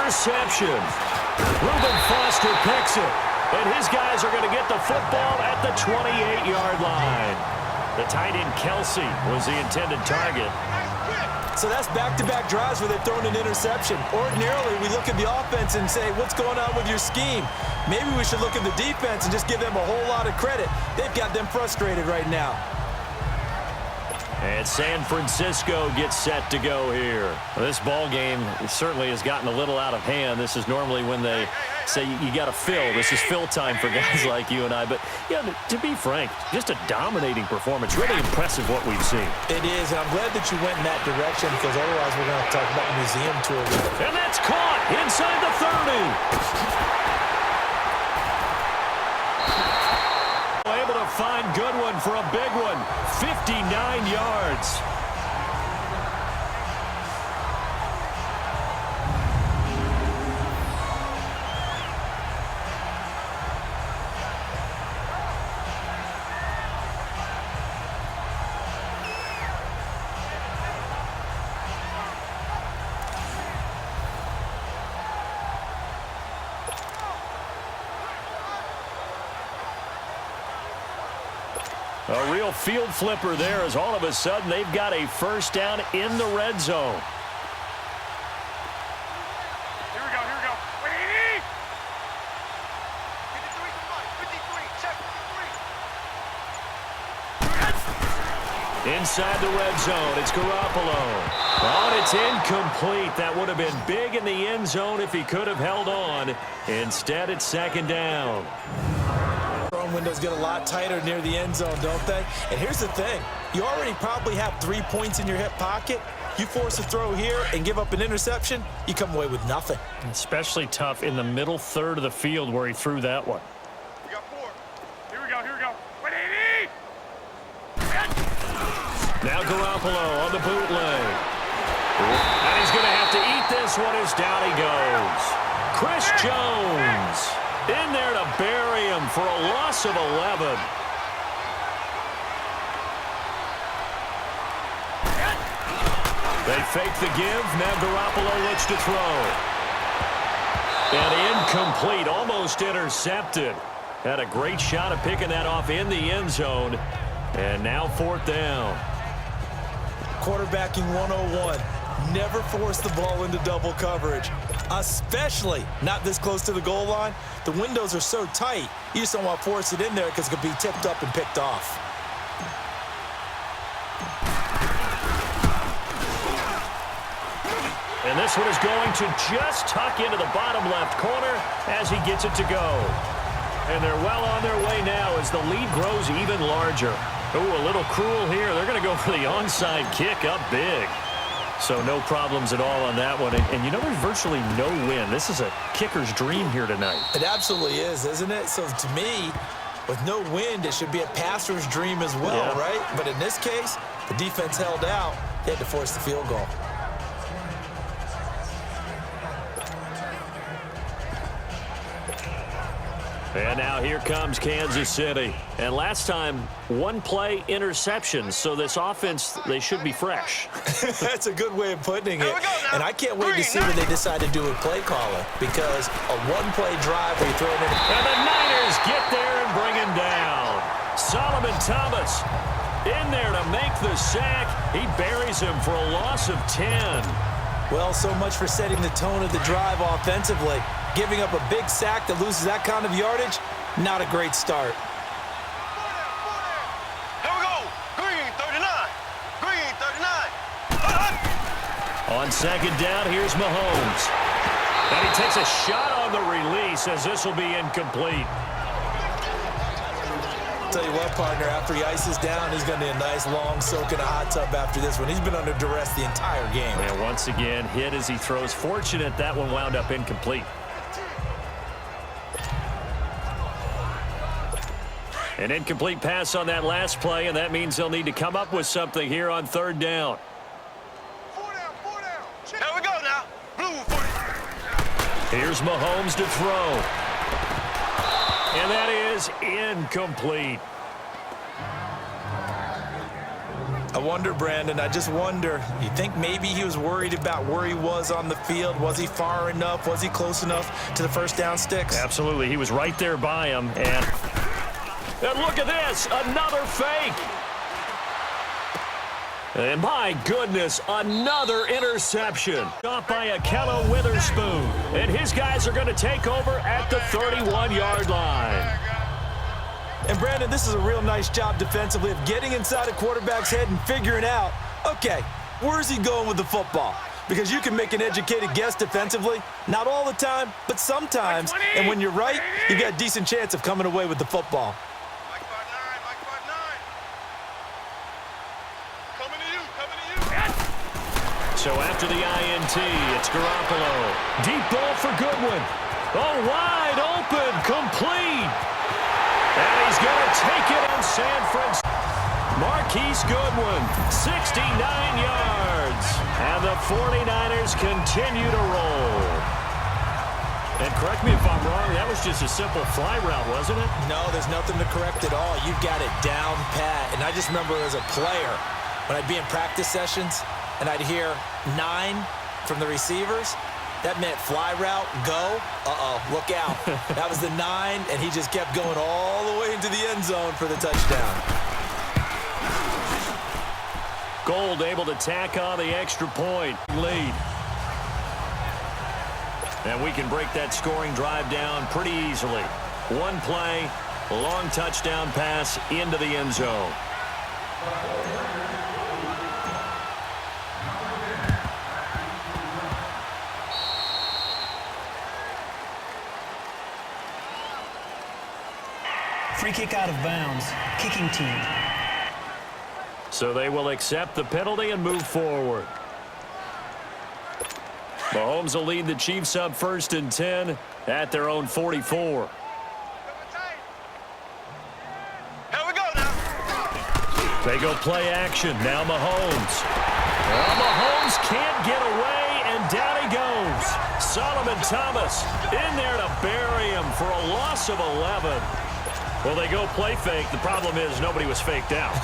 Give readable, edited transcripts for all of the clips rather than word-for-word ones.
interception. Reuben Foster picks it. And his guys are going to get the football at the 28-yard line. The tight end Kelsey was the intended target. So that's back-to-back drives where they've thrown an interception. Ordinarily, we look at the offense and say, what's going on with your scheme? Maybe we should look at the defense and just give them a whole lot of credit. They've got them frustrated right now. And San Francisco gets set to go here. Well, this ball game certainly has gotten a little out of hand. This is normally when they say you got to fill. This is fill time for guys like you and I. But, yeah, to be frank, just a dominating performance. Really impressive what we've seen. It is, and I'm glad that you went in that direction because otherwise we're going to talk about the museum tour. And that's caught inside the 30. Able to find Goodwin for a big one. 59 yards. A real field flipper there as all of a sudden they've got a first down in the red zone. Here we go, here we go. Wait! 53, Inside the red zone, it's Garoppolo. Oh, and it's incomplete. That would have been big in the end zone if he could have held on. Instead, it's second down. Windows get a lot tighter near the end zone, don't they? And here's the thing. You already probably have 3 points in your hip pocket. You force a throw here and give up an interception, you come away with nothing. Especially tough in the middle third of the field where he threw that one. We got 4. Here we go, here we go. Wait! Now Garoppolo on the bootleg. And he's going to have to eat this one as down he goes. Chris Jones in there to bury him for a loss of 11. They fake the give. Now Garoppolo looks to throw. And incomplete, almost intercepted. Had a great shot at picking that off in the end zone. And now fourth down. Quarterbacking 101. Never force the ball into double coverage, especially not this close to the goal line. The windows are so tight, you just don't want to force it in there because it could be tipped up and picked off. And this one is going to just tuck into the bottom left corner as he gets it to go. And they're well on their way now as the lead grows even larger. Oh, a little cruel here. They're going to go for the onside kick up big. So no problems at all on that one. And you know, there's virtually no win. This is a kicker's dream here tonight. It absolutely is, isn't it? So to me, with no wind, it should be a passer's dream as well, right? But in this case, the defense held out. They had to force the field goal. And now here comes Kansas City. And last time, one play interception. So this offense, they should be fresh. That's a good way of putting it. And I can't wait to see when they decide to do a play caller. Because a one-play drive where you throw it in. And the Niners get there and bring him down. Solomon Thomas in there to make the sack. He buries him for a loss of 10. Well, so much for setting the tone of the drive offensively. Giving up a big sack that loses that kind of yardage, not a great start. Here we go. Green 39. Green 39. On second down, here's Mahomes. And he takes a shot on the release as this will be incomplete. Tell you what, partner, after he ices down, he's going to be a nice long soak in a hot tub after this one. He's been under duress the entire game. And once again, hit as he throws. Fortunate that one wound up incomplete. An incomplete pass on that last play, and that means they'll need to come up with something here on third down. 4 down, 4 down. Here we go now. Blue 40. Here's Mahomes to throw. And that is incomplete. I wonder, Brandon, I just wonder. You think maybe he was worried about where he was on the field? Was he far enough? Was he close enough to the first down sticks? Absolutely. He was right there by him. And look at this. Another fake. And my goodness, another interception. Off by Akello Witherspoon. And his guys are going to take over at the 31-yard line. And, Brandon, this is a real nice job defensively of getting inside a quarterback's head and figuring out, okay, where's he going with the football? Because you can make an educated guess defensively. Not all the time, but sometimes. And when you're right, you got a decent chance of coming away with the football. So after the INT, it's Garoppolo. Deep ball for Goodwin. Oh, wide open, complete. And he's going to take it on San Francisco. Marquise Goodwin, 69 yards. And the 49ers continue to roll. And correct me if I'm wrong, that was just a simple fly route, wasn't it? No, there's nothing to correct at all. You've got it down pat. And I just remember as a player, when I'd be in practice sessions, and I'd hear 9 from the receivers, that meant fly route, go, look out. That was the 9, and he just kept going all the way into the end zone for the touchdown. Gold able to tack on the extra point lead. And we can break that scoring drive down pretty easily. One play, long touchdown pass into the end zone. Free kick out of bounds. Kicking team. So they will accept the penalty and move forward. Mahomes will lead the Chiefs up 1st and 10 at their own 44. Here we go now. They go play action. Now Mahomes. Well, Mahomes can't get away, and down he goes. Solomon Thomas in there to bury him for a loss of 11. Well, they go play fake. The problem is nobody was faked out.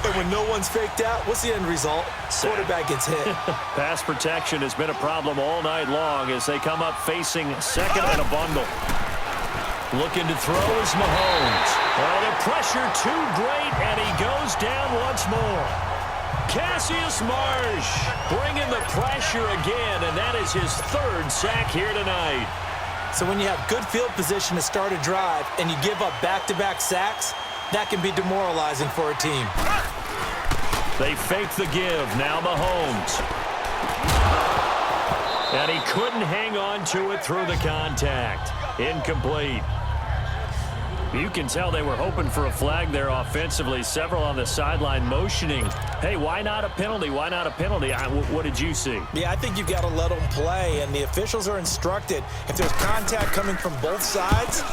And when no one's faked out, what's the end result? Quarterback gets hit. Pass protection has been a problem all night long as they come up facing second and a bundle. Looking to throw is Mahomes. Oh, the pressure too great, and he goes down once more. Cassius Marsh bringing the pressure again, and that is his 3rd sack here tonight. So when you have good field position to start a drive and you give up back-to-back sacks, that can be demoralizing for a team. They fake the give. Now Mahomes. And he couldn't hang on to it through the contact. Incomplete. You can tell they were hoping for a flag there offensively. Several on the sideline motioning. Hey, why not a penalty? Why not a penalty? What did you see? Yeah, I think you've got to let them play, and the officials are instructed. If there's contact coming from both sides,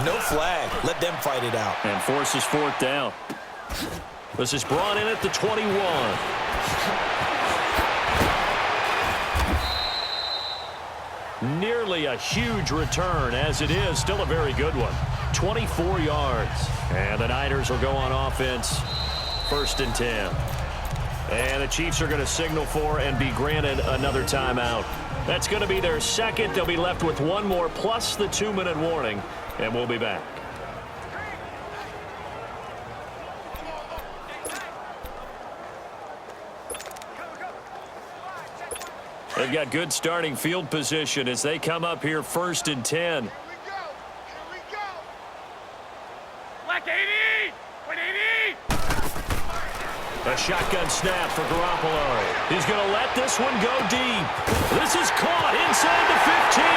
no flag. Let them fight it out. And forces 4th down. This is brought in at the 21. Nearly a huge return, as it is still a very good one. 24 yards. And the Niners will go on offense. 1st and 10. And the Chiefs are going to signal for and be granted another timeout. That's going to be their 2nd. They'll be left with 1 more plus the 2-minute warning. And we'll be back. They've got good starting field position as they come up here 1st and 10. A shotgun snap for Garoppolo. He's going to let this one go deep. This is caught inside the 15.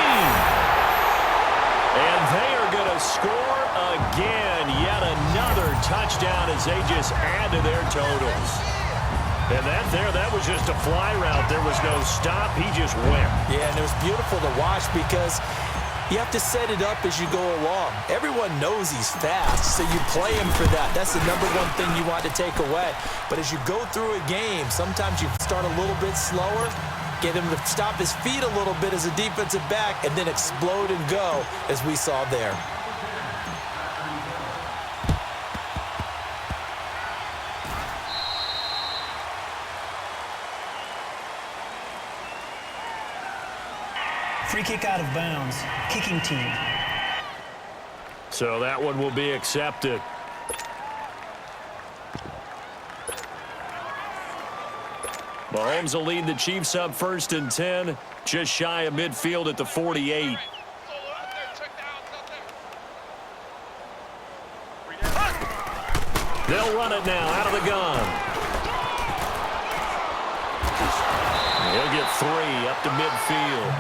And they are going to score again. Yet another touchdown as they just add to their totals. And that was just a fly route. There was no stop. He just went. Yeah, and it was beautiful to watch because you have to set it up as you go along. Everyone knows he's fast, so you play him for that. That's the number one thing you want to take away. But as you go through a game, sometimes you start a little bit slower, get him to stop his feet a little bit as a defensive back, and then explode and go, as we saw there. Free kick out of bounds. Kicking team. So that one will be accepted. Mahomes will lead the Chiefs up 1st and 10, just shy of midfield at the 48. They'll run it now out of the gun. He'll get 3 up to midfield.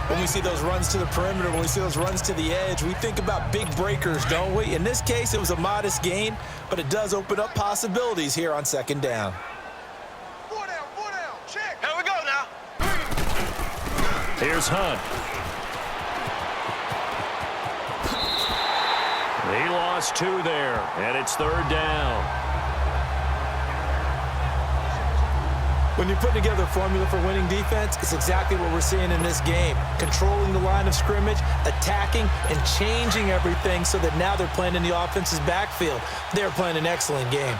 When we see those runs to the perimeter, when we see those runs to the edge, we think about big breakers, don't we? In this case, it was a modest gain, but it does open up possibilities here on 2nd down. 4 down, check. Here we go now. Here's Hunt. He lost 2 there, and it's 3rd down. When you're putting together a formula for winning defense, it's exactly what we're seeing in this game. Controlling the line of scrimmage, attacking, and changing everything so that now they're playing in the offense's backfield. They're playing an excellent game.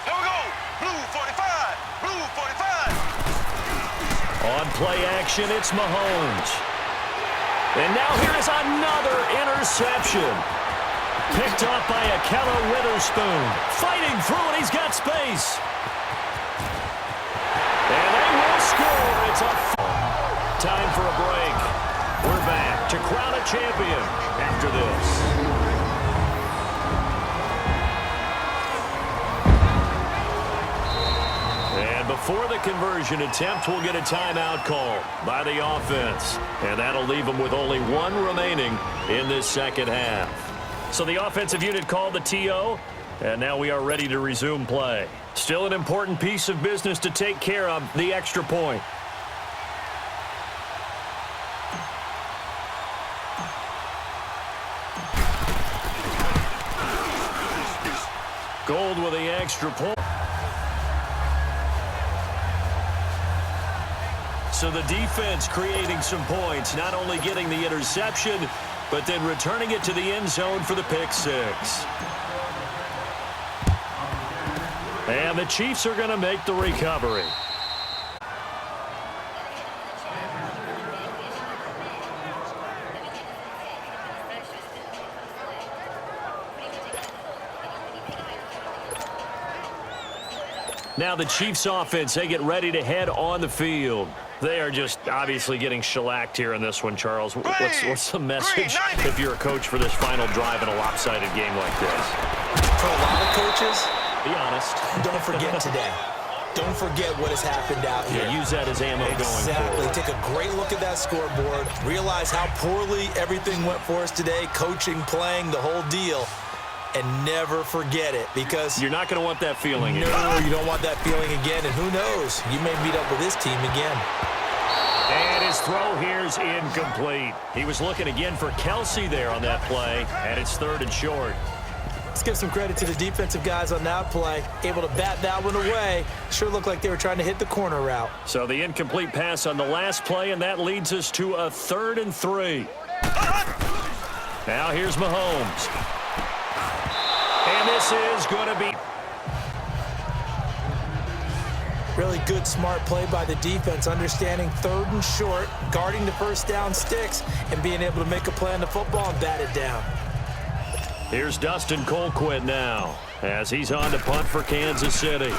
Here we go. Blue 45. Blue 45. On play action, it's Mahomes. And now here is another interception. Picked off by Akella Witherspoon. Fighting through, and he's got space. And they will score. It's a time for a break. We're back to crown a champion after this. And before the conversion attempt, we'll get a timeout call by the offense. And that'll leave them with only 1 remaining in this 2nd half. So the offensive unit called the TO, and now we are ready to resume play. Still an important piece of business to take care of, the extra point. Gold with the extra point. So the defense creating some points, not only getting the interception, but then returning it to the end zone for the pick 6. And the Chiefs are going to make the recovery. Now the Chiefs offense, they get ready to head on the field. They are just obviously getting shellacked here in this one, Charles. What's the message if you're a coach for this final drive in a lopsided game like this? For a lot of coaches, be honest. Don't forget today. Don't forget what has happened out here. Yeah, use that as ammo going forward. Take a great look at that scoreboard. Realize how poorly everything went for us today. Coaching, playing, the whole deal. And never forget it, because you're not going to want that feeling again. No, you don't want that feeling again. And who knows? You may meet up with this team again. And his throw here is incomplete. He was looking again for Kelsey there on that play, and it's 3rd and short. Let's give some credit to the defensive guys on that play. Able to bat that one away. Sure looked like they were trying to hit the corner route. So the incomplete pass on the last play, and that leads us to a 3rd and 3. Now here's Mahomes. And this is going to be really good, smart play by the defense, understanding 3rd and short, guarding the 1st down sticks, and being able to make a play on the football and bat it down. Here's Dustin Colquitt now, as he's on to punt for Kansas City.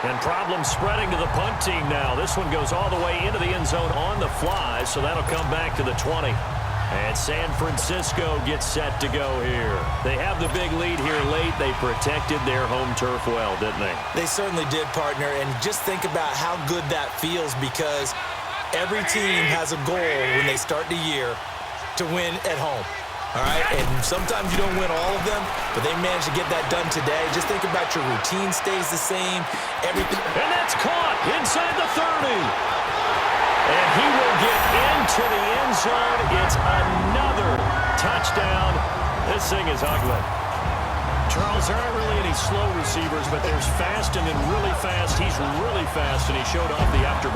And problems spreading to the punt team now. This one goes all the way into the end zone on the fly, so that'll come back to the 20. And San Francisco gets set to go here. They have the big lead here late. They protected their home turf well, didn't they? They certainly did, partner. And just think about how good that feels, because every team has a goal when they start the year to win at home. All right, and sometimes you don't win all of them, but they managed to get that done today. Just think about your routine stays the same. Everything. And that's caught inside the 30. And he will get into the end zone. It's another touchdown. This thing is ugly. Charles, there aren't really any slow receivers, but there's fast and then really fast. He's really fast, and he showed off the after.